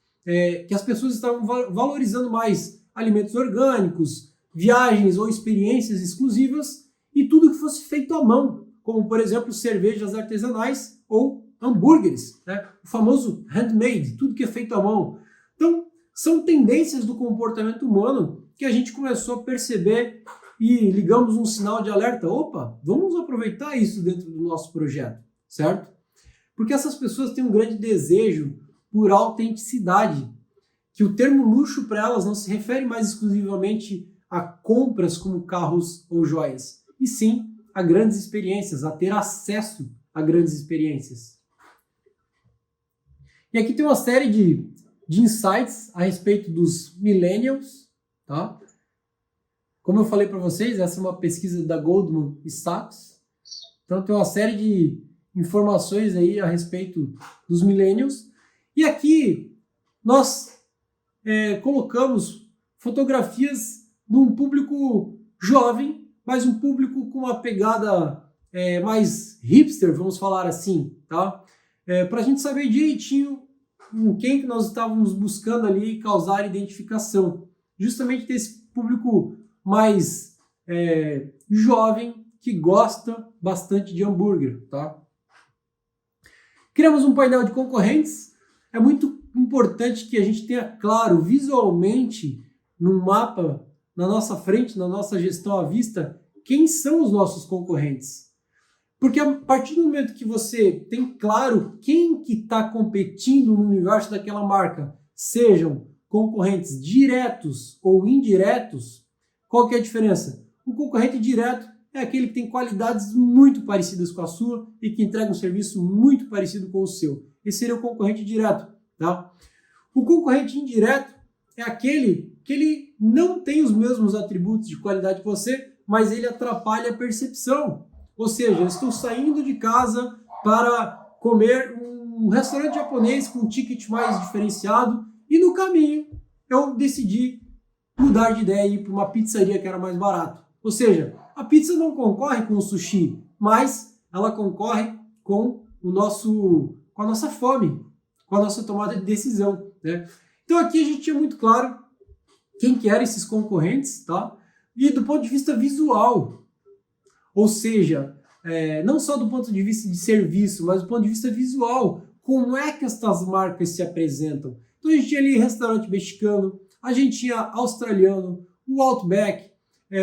que as pessoas estavam valorizando mais alimentos orgânicos, viagens ou experiências exclusivas e tudo que fosse feito à mão, como, por exemplo, cervejas artesanais ou hambúrgueres, né? O famoso handmade, tudo que é feito à mão. Então, são tendências do comportamento humano que a gente começou a perceber e ligamos um sinal de alerta. Opa, vamos aproveitar isso dentro do nosso projeto, certo? Porque essas pessoas têm um grande desejo por autenticidade, que o termo luxo para elas não se refere mais exclusivamente a compras como carros ou joias, e sim a grandes experiências, a ter acesso a grandes experiências. E aqui tem uma série de insights a respeito dos millennials, tá? Como eu falei para vocês, essa é uma pesquisa da Goldman Sachs, então tem uma série de informações aí a respeito dos millennials, e aqui nós colocamos fotografias de um público jovem, mas um público com uma pegada mais hipster, vamos falar assim, tá? Para a gente saber direitinho com quem que nós estávamos buscando ali causar identificação. Justamente desse público mais jovem que gosta bastante de hambúrguer, tá? Criamos um painel de concorrentes. É muito importante que a gente tenha claro visualmente num mapa na nossa frente, na nossa gestão à vista, quem são os nossos concorrentes. Porque a partir do momento que você tem claro quem que está competindo no universo daquela marca, sejam concorrentes diretos ou indiretos, qual que é a diferença? O concorrente direto é aquele que tem qualidades muito parecidas com a sua e que entrega um serviço muito parecido com o seu. Esse seria o concorrente direto, tá? O concorrente indireto é aquele que ele não tem os mesmos atributos de qualidade que você, mas ele atrapalha a percepção. Ou seja, eu estou saindo de casa para comer um restaurante japonês com um ticket mais diferenciado e no caminho eu decidi mudar de ideia e ir para uma pizzaria que era mais barato. Ou seja, a pizza não concorre com o sushi, mas ela concorre com a nossa fome, com a nossa tomada de decisão, né? Então aqui a gente tinha muito claro quem que eram esses concorrentes, tá? E do ponto de vista visual, ou seja, não só do ponto de vista de serviço, mas do ponto de vista visual, como é que estas marcas se apresentam? Então a gente tinha ali restaurante mexicano, a gente tinha australiano, o Outback,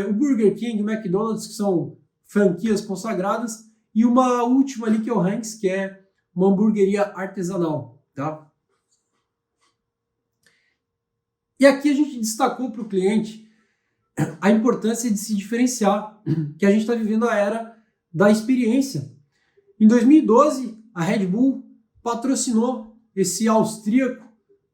o Burger King, o McDonald's, que são franquias consagradas, e uma última ali que é o Hanks, que é uma hamburgueria artesanal, tá? E aqui a gente destacou para o cliente a importância de se diferenciar, que a gente está vivendo a era da experiência. Em 2012, a Red Bull patrocinou esse austríaco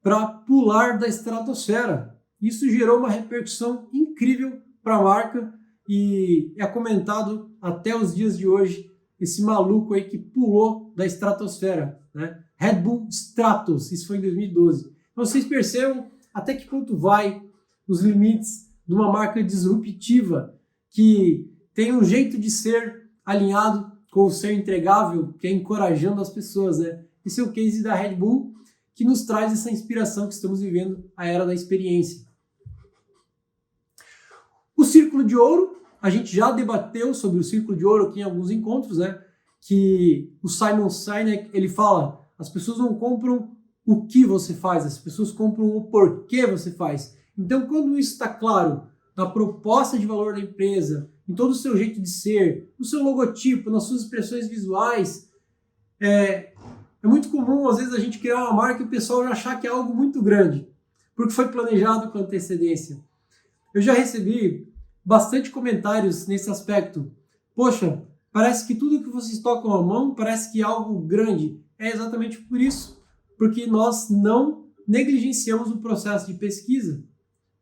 para pular da estratosfera. Isso gerou uma repercussão incrível para a marca e é comentado até os dias de hoje esse maluco aí que pulou da estratosfera, né? Red Bull Stratos, isso foi em 2012. Então vocês percebam até que ponto vai os limites de uma marca disruptiva que tem um jeito de ser alinhado com o seu entregável, que é encorajando as pessoas, né? Esse é o case da Red Bull, que nos traz essa inspiração que estamos vivendo, a era da experiência. O Círculo de Ouro, a gente já debateu sobre o Círculo de Ouro aqui em alguns encontros, né? Que o Simon Sinek, ele fala, as pessoas não compram o que você faz, as pessoas compram o porquê você faz. Então, quando isso está claro na proposta de valor da empresa, em todo o seu jeito de ser, no seu logotipo, nas suas expressões visuais, é muito comum, às vezes, a gente criar uma marca e o pessoal já achar que é algo muito grande, porque foi planejado com antecedência. Eu já recebi bastante comentários nesse aspecto. Poxa, parece que tudo que vocês tocam a mão parece que é algo grande. É exatamente por isso, porque nós não negligenciamos o processo de pesquisa.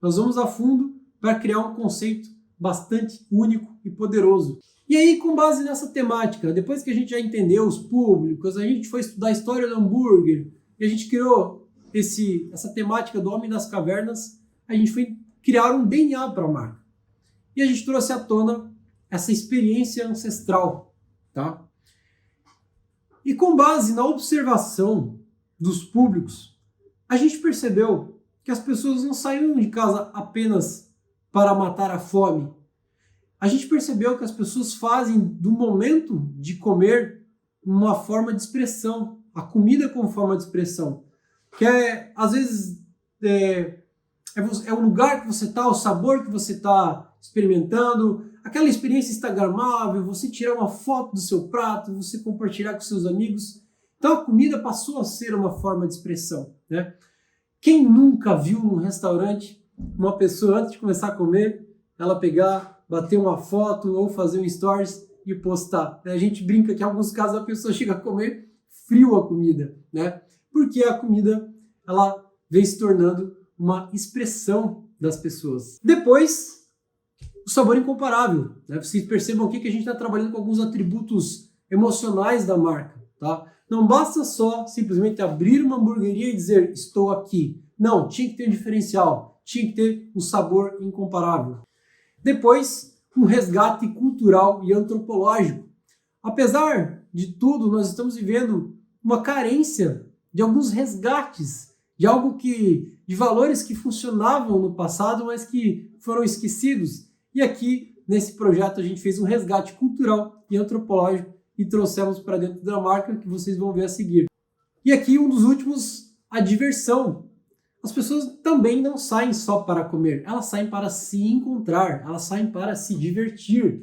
Nós vamos a fundo para criar um conceito bastante único e poderoso. E aí, com base nessa temática, depois que a gente já entendeu os públicos, a gente foi estudar a história do hambúrguer, e a gente criou essa temática do Homem das Cavernas, a gente foi criar um DNA para a marca. E a gente trouxe à tona essa experiência ancestral, tá? E com base na observação dos públicos, a gente percebeu que as pessoas não saíam de casa apenas para matar a fome. A gente percebeu que as pessoas fazem do momento de comer uma forma de expressão, a comida como forma de expressão, que às vezes é o lugar que você está, o sabor que você está experimentando, aquela experiência instagramável, você tirar uma foto do seu prato, você compartilhar com seus amigos. Então a comida passou a ser uma forma de expressão, né? Quem nunca viu num restaurante uma pessoa, antes de começar a comer, ela pegar, bater uma foto ou fazer um stories e postar? A gente brinca que em alguns casos a pessoa chega a comer frio a comida, né? Porque a comida, ela vem se tornando uma expressão das pessoas. Depois, o sabor incomparável, né? Vocês percebam aqui que a gente está trabalhando com alguns atributos emocionais da marca, tá? Não basta só simplesmente abrir uma hamburgueria e dizer, estou aqui. Não, tinha que ter um diferencial, tinha que ter um sabor incomparável. Depois, um resgate cultural e antropológico. Apesar de tudo, nós estamos vivendo uma carência de alguns resgates, de valores que funcionavam no passado, mas que foram esquecidos. E aqui, nesse projeto, a gente fez um resgate cultural e antropológico e trouxemos para dentro da marca, que vocês vão ver a seguir. E aqui, um dos últimos, a diversão. As pessoas também não saem só para comer, elas saem para se encontrar, elas saem para se divertir.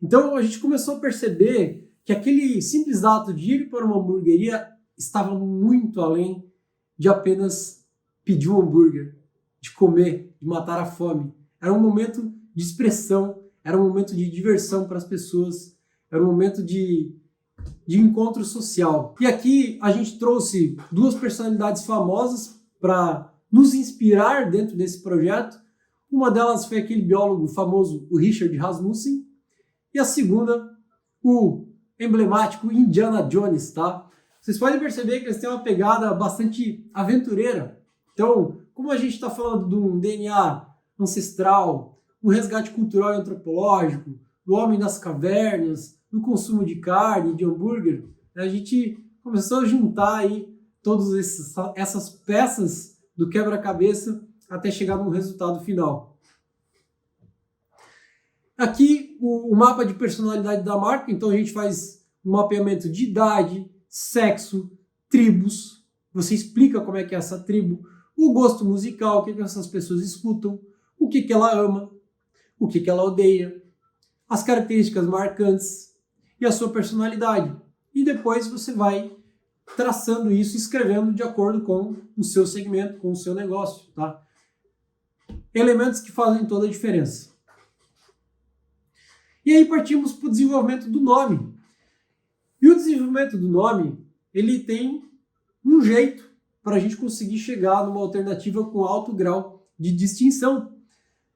Então, a gente começou a perceber que aquele simples ato de ir para uma hamburgueria estava muito além de apenas pedir um hambúrguer, de comer, de matar a fome. Era um momento de expressão, era um momento de diversão para as pessoas, era um momento de encontro social. E aqui a gente trouxe duas personalidades famosas para nos inspirar dentro desse projeto. Uma delas foi aquele biólogo famoso, o Richard Rasmussen, e a segunda, o emblemático Indiana Jones, tá? Vocês podem perceber que eles têm uma pegada bastante aventureira. Então, como a gente está falando de um DNA ancestral, um resgate cultural e antropológico, do homem das cavernas, do consumo de carne, de hambúrguer, a gente começou a juntar aí todas essas peças do quebra-cabeça até chegar no resultado final. Aqui o mapa de personalidade da marca, então a gente faz um mapeamento de idade, sexo, tribos, você explica como é que é essa tribo, o gosto musical, o que essas pessoas escutam, o que ela ama, o que ela odeia, as características marcantes e a sua personalidade. E depois você vai traçando isso, escrevendo de acordo com o seu segmento, com o seu negócio, tá? Elementos que fazem toda a diferença. E aí partimos para o desenvolvimento do nome. E o desenvolvimento do nome, ele tem um jeito para a gente conseguir chegar numa alternativa com alto grau de distinção.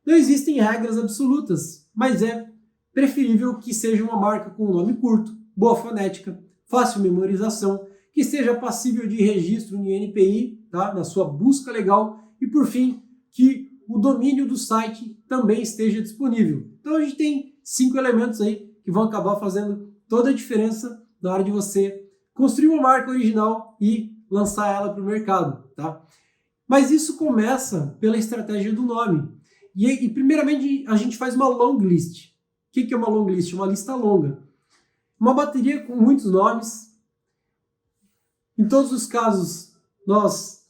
Não existem regras absolutas, mas é preferível que seja uma marca com um nome curto, boa fonética, fácil memorização, que seja passível de registro no INPI, tá? Na sua busca legal, e por fim, que o domínio do site também esteja disponível. Então a gente tem 5 elementos aí que vão acabar fazendo toda a diferença na hora de você construir uma marca original e lançar ela para o mercado, tá? Mas isso começa pela estratégia do nome. E primeiramente a gente faz uma long list. O que é uma long list? Uma lista longa. Uma bateria com muitos nomes. Em todos os casos, nós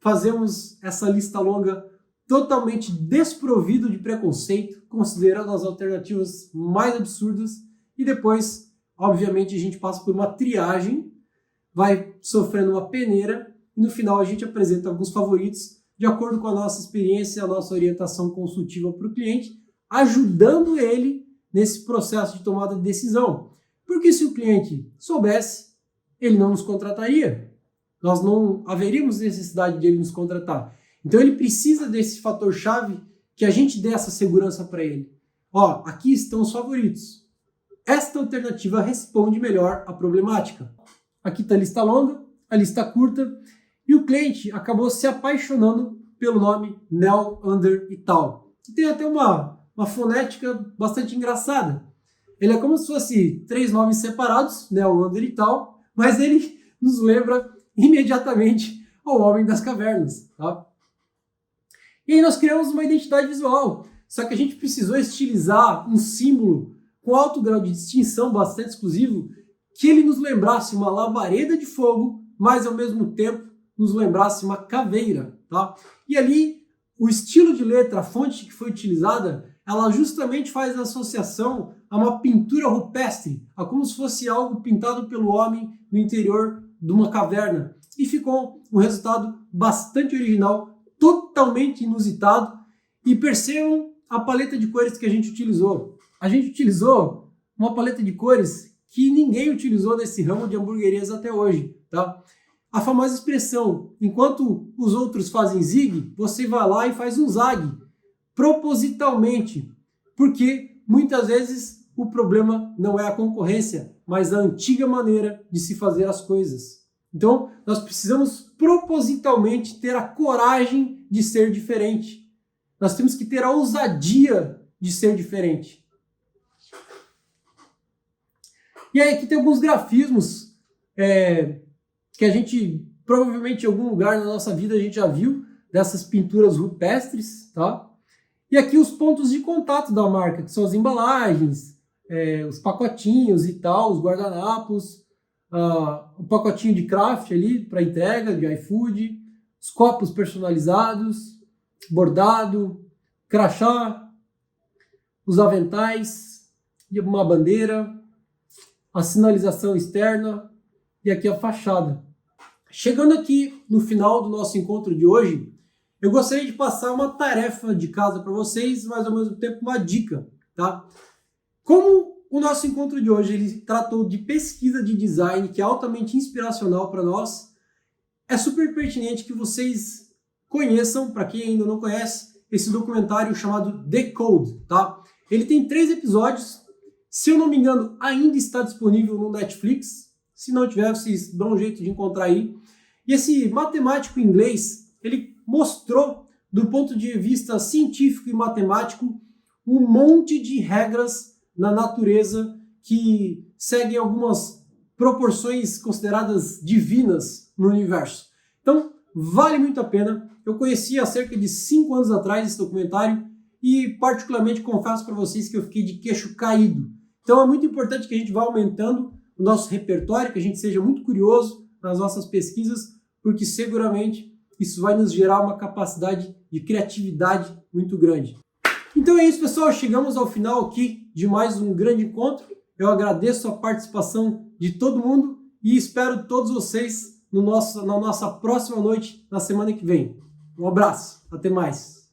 fazemos essa lista longa totalmente desprovido de preconceito, considerando as alternativas mais absurdas, e depois, obviamente, a gente passa por uma triagem, vai sofrendo uma peneira, e no final a gente apresenta alguns favoritos, de acordo com a nossa experiência e a nossa orientação consultiva para o cliente, ajudando ele nesse processo de tomada de decisão. Porque se o cliente soubesse, ele não nos contrataria. Nós não haveríamos necessidade de ele nos contratar. Então ele precisa desse fator-chave que a gente dê essa segurança para ele. Ó, aqui estão os favoritos. Esta alternativa responde melhor à problemática. Aqui está a lista longa, a lista curta, e o cliente acabou se apaixonando pelo nome Nel, Under e tal. E tem até uma fonética bastante engraçada. Ele é como se fosse 3 nomes separados, Nel, Under e tal, mas ele nos lembra imediatamente ao Homem das Cavernas, tá? E aí nós criamos uma identidade visual, só que a gente precisou estilizar um símbolo com alto grau de distinção, bastante exclusivo, que ele nos lembrasse uma labareda de fogo, mas ao mesmo tempo nos lembrasse uma caveira, tá? E ali, o estilo de letra, a fonte que foi utilizada, ela justamente faz a associação a uma pintura rupestre, a como se fosse algo pintado pelo homem no interior de uma caverna. E ficou um resultado bastante original, totalmente inusitado, e percebam a paleta de cores que a gente utilizou. A gente utilizou uma paleta de cores que ninguém utilizou nesse ramo de hamburguerias até hoje, tá? A famosa expressão, enquanto os outros fazem zig, você vai lá e faz um zag, propositalmente, porque muitas vezes o problema não é a concorrência, mas a antiga maneira de se fazer as coisas. Então, nós precisamos propositalmente ter a coragem de ser diferente. Nós temos que ter a ousadia de ser diferente. E aí aqui tem alguns grafismos que a gente, provavelmente em algum lugar na nossa vida a gente já viu, dessas pinturas rupestres, tá? E aqui os pontos de contato da marca, que são as embalagens, os pacotinhos e tal, os guardanapos, o pacotinho de craft ali para entrega, de iFood, os copos personalizados, bordado, crachá, os aventais, e uma bandeira, a sinalização externa e aqui a fachada. Chegando aqui no final do nosso encontro de hoje, eu gostaria de passar uma tarefa de casa para vocês, mas ao mesmo tempo uma dica, tá? Como o nosso encontro de hoje ele tratou de pesquisa de design, que é altamente inspiracional para nós, é super pertinente que vocês conheçam, para quem ainda não conhece, esse documentário chamado The Code, tá? Ele tem 3 episódios, se eu não me engano, ainda está disponível no Netflix. Se não tiver, vocês dão um jeito de encontrar aí. E esse matemático inglês, ele mostrou, do ponto de vista científico e matemático, um monte de regras na natureza que seguem algumas proporções consideradas divinas no universo. Então, vale muito a pena. Eu conheci há cerca de 5 anos atrás esse documentário e, particularmente, confesso para vocês que eu fiquei de queixo caído. Então, é muito importante que a gente vá aumentando o nosso repertório, que a gente seja muito curioso nas nossas pesquisas, porque seguramente isso vai nos gerar uma capacidade de criatividade muito grande. Então é isso, pessoal. Chegamos ao final aqui de mais um grande encontro. Eu agradeço a participação de todo mundo e espero todos vocês na nossa próxima noite, na semana que vem. Um abraço, até mais.